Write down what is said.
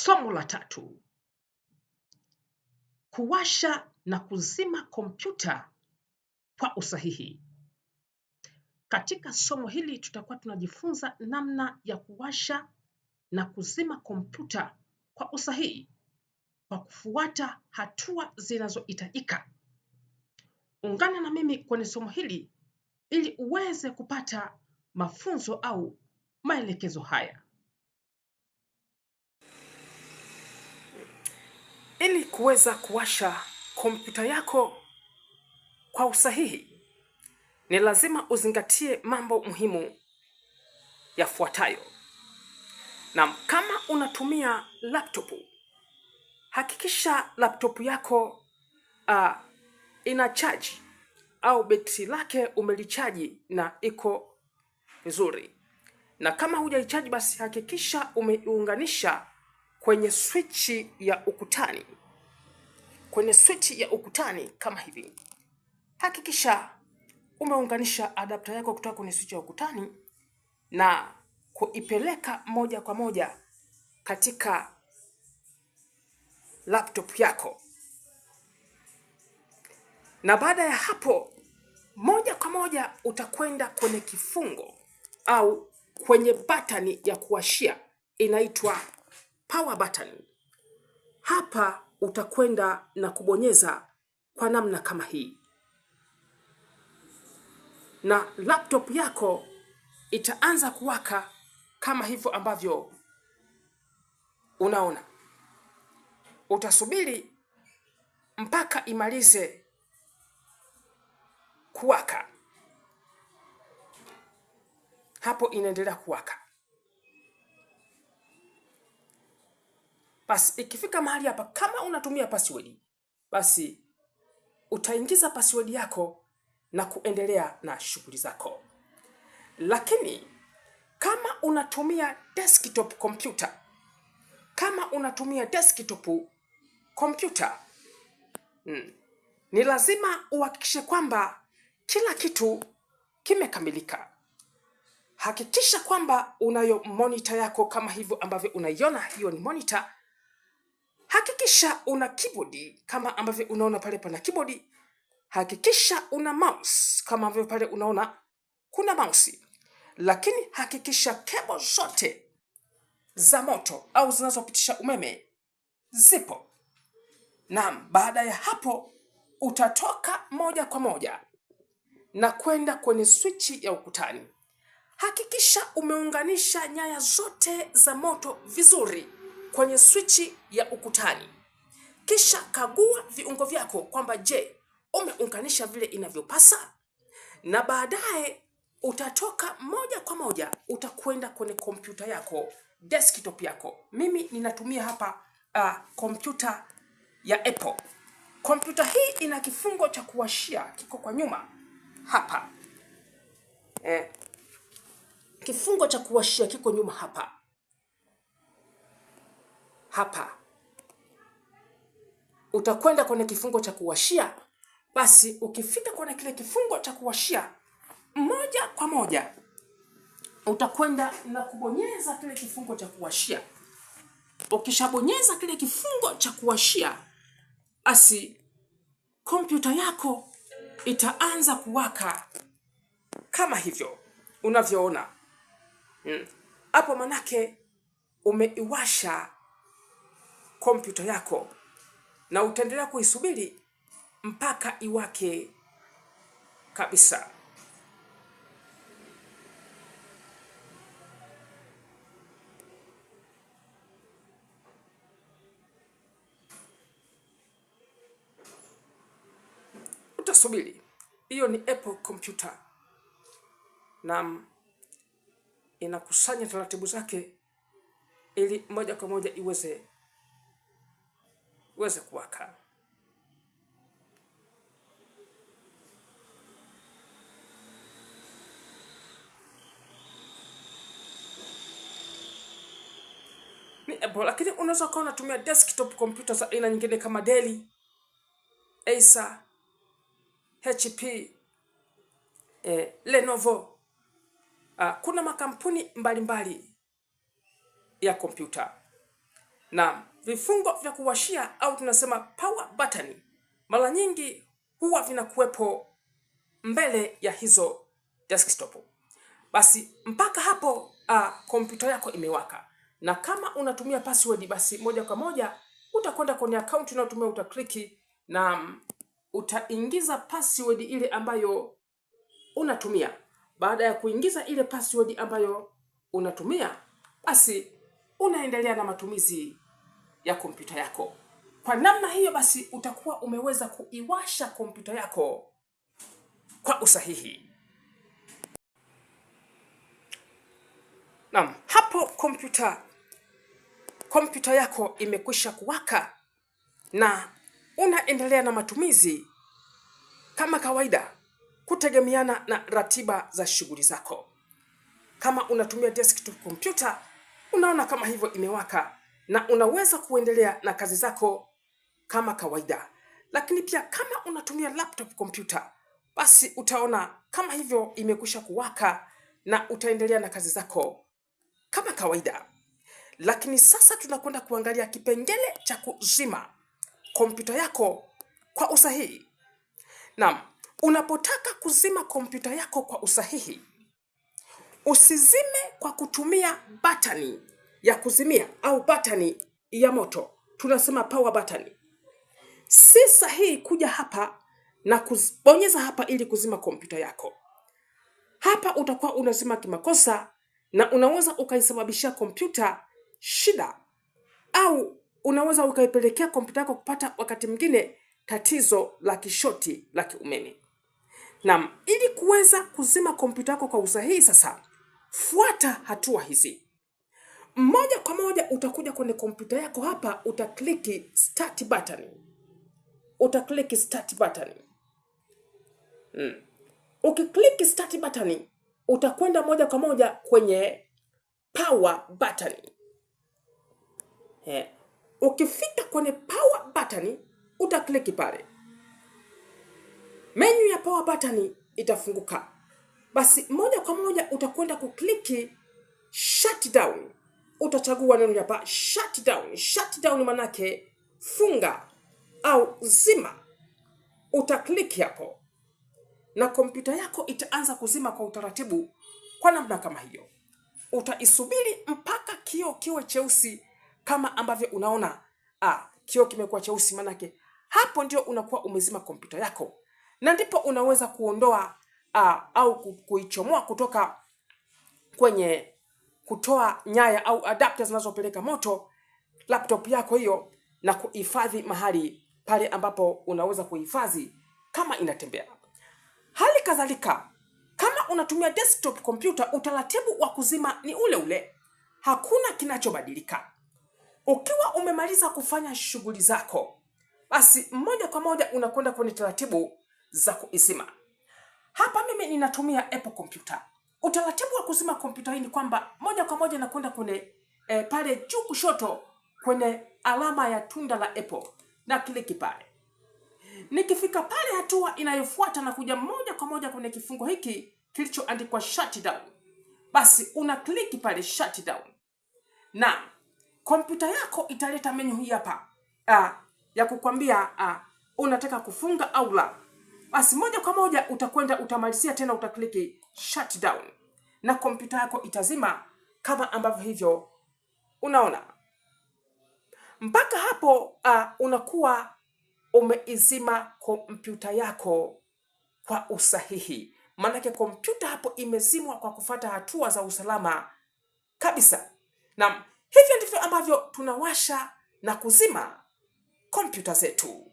Somo la 3: kuwasha na kuzima kompyuta kwa usahihi. Katika somo hili tutakuwa tunajifunza namna ya kuwasha na kuzima kompyuta kwa usahihi kwa kufuata hatua zinazohitajika. Ungana na mimi kwenye somo hili ili uweze kupata mafunzo au maelekezo haya. Ili kuweza kuwasha kompyuta yako kwa usahihi, ni lazima uzingatie mambo muhimu yafuatayo. Na kama unatumia laptop, hakikisha laptop yako ina charge au betri lake umelichaji na iko vizuri. Na kama hujaichaji, basi hakikisha umeiunganisha kwenye switch ya ukutani. Kwenye switch ya ukutani kama hivi. Hakikisha umeunganisha adapter yako kutoka kwenye switch ya ukutani na kuipeleka moja kwa moja katika laptop yako. Na baada ya hapo, moja kwa moja utakwenda kwenye kifungo au kwenye button ya kuwashia, inaitwa power button. Hapa utakwenda na kubonyeza kwa namna kama hii, na laptop yako itaanza kuwaka kama hivyo ambavyo unaona. Utasubiri mpaka imalize kuwaka. Hapo inaendelea kuwaka. Basi ikifika mahali hapa, kama unatumia password, basi utaingiza password yako na kuendelea na shughuli zako. Lakini kama unatumia desktop computer, ni lazima uhakikishe kwamba kila kitu kimekamilika. Hakikisha kwamba unayo monitor yako kama hivyo ambavyo unaiona, hiyo ni monitor. Hakikisha una keyboard kama ambavyo unaona pale pana keyboard. Hakikisha una mouse kama ambavyo pale unaona kuna mouse. Lakini hakikisha cable zote za moto au zinazopitisha umeme zipo. Na baada ya hapo utatoka moja kwa moja na kwenda kwenye switch ya ukutani. Hakikisha umeunganisha nyaya zote za moto vizuri kwenye switch ya ukutani. Kisha kagua viungo vyako kwamba je, umeunganisha vile inavyopasa? Na baadaye utatoka moja kwa moja utakwenda kwenye kompyuta yako, desktop yako. Mimi ninatumia hapa kompyuta ya Apple. Kompyuta hii ina kifungo cha kuwashia, kiko kwa nyuma hapa. Kifungo cha kuwashia kiko nyuma hapa. Hapa. Utakwenda kwenye kifungo cha kuwashia. Basi ukifika kwenye kile kifungo cha kuwashia, moja kwa moja utakwenda na kubonyeza kile kifungo cha kuwashia. Ukishabonyeza kile kifungo cha kuwashia, basi kompyuta yako itaanza kuwaka kama hivyo unavyoona. Hapo manake umeiwasha kompyuta yako na utaendelea kuisubiri mpaka iwake kabisa. Utasubiri. Hiyo ni Apple computer. Na inakusanya taratibu zake ili moja kwa moja iweze kuwaka. Ni Apple, lakini unaweza kuwa unatumia desktop computer za aina nyingine kama Dell, Acer, HP, Lenovo. Kuna makampuni mbalimbali ya kompyuta. Na vifungo vya kuwashia au tunasema power button mara nyingi huwa vinakuwepo mbele ya hizo desktop. Basi mpaka hapo kompyuta yako imewaka. Na kama unatumia password, basi moja kwa moja utakwenda kwenye account unayotumia, utakliki na utaingiza password ile ambayo unatumia. Baada ya kuingiza ile password ambayo unatumia, basi unaendelea na matumizi ya kompyuta yako. Kwa namna hiyo basi utakuwa umeweza kuiwasha kompyuta yako kwa usahihi. Naam, hapo kompyuta yako imekwisha kuwaka na unaendelea na matumizi kama kawaida, kutegemeana na ratiba za shughuli zako. Kama unatumia desktop computer, unaona kama hivyo imewaka na unaweza kuendelea na kazi zako kama kawaida. Lakini pia kama unatumia laptop computer, basi utaona kama hivyo imekwisha kuwaka na utaendelea na kazi zako kama kawaida. Lakini sasa tunakwenda kuangalia kipengele cha kuzima kompyuta yako kwa usahihi. Naam, unapotaka kuzima kompyuta yako kwa usahihi, usizime kwa kutumia batani ya kuzimia au batani ya moto, tunasema power button. Si sahihi kuja hapa na kubonyeza hapa ili kuzima kompyuta yako. Hapa utakuwa unazima kimakosa na unaweza ukaisababishia kompyuta shida, au unaweza ukaipelekea kompyuta yako kupata wakati mwingine tatizo la kishoti la kiumeme. Naam, ili kuweza kuzima kompyuta yako kwa usahihi sasa, fuata hatua hizi. Moja kwa moja utakuja kwenye kompyuta yako hapa, utakliki start button. Utakliki start button. Ukikliki start button, utakwenda moja kwa moja kwenye power button. Ukifika kwenye power button, utakliki pale. Menu ya power button itafunguka. Basi moja kwa moja utakwenda kukliki shutdown. Utachagua neno hapa shutdown. Shutdown manake funga au zima. Utakliki hapo na kompyuta yako itaanza kuzima kwa utaratibu kwa namna kama hiyo. Utaisubiri mpaka kioo kiwe cheusi kama ambavyo unaona. Kioo kimekuwa cheusi, manake hapo ndio unakuwa umezima kompyuta yako. Na ndipo unaweza kuondoa au kuichomoa kutoka kwenye kutoa nyaya au adapter zinazopeleka moto laptop yako hiyo na kuhifadhi mahali pale ambapo unaweza kuhifadhi kama inatembea. Hali kadhalika, kama unatumia desktop computer, utaratibu wa kuzima ni ule ule. Hakuna kinachobadilika. Ukiwa umemaliza kufanya shughuli zako, basi moja kwa moja unakwenda kwenye taratibu za kuizima. Hapa mimi ninatumia Apple computer. Utaratibu wa kuzima kompyuta hii ni kwamba moja kwa moja nakwenda kwenye pale juu kushoto kwenye alama ya tunda la Apple na kliki pale. Nikifika pale, hatua inayofuata na kuja moja kwa moja kwenye kifungo hiki kilichoandikwa shutdown. Basi una kliki pale shutdown. Na kompyuta yako italeta menu hii hapa ya kukwambia unataka kufunga au la. Basi moja kwa moja utakwenda utamalizia tena, utakliki shutdown na kompyuta yako itazima kama ambavyo hivyo unaona. Mpaka hapo unakuwa umeizima kompyuta yako kwa usahihi. Maanake kompyuta hapo imezimwa kwa kufuata hatua za usalama kabisa. Na hivyo ndivyo ambavyo tunawasha na kuzima kompyuta zetu.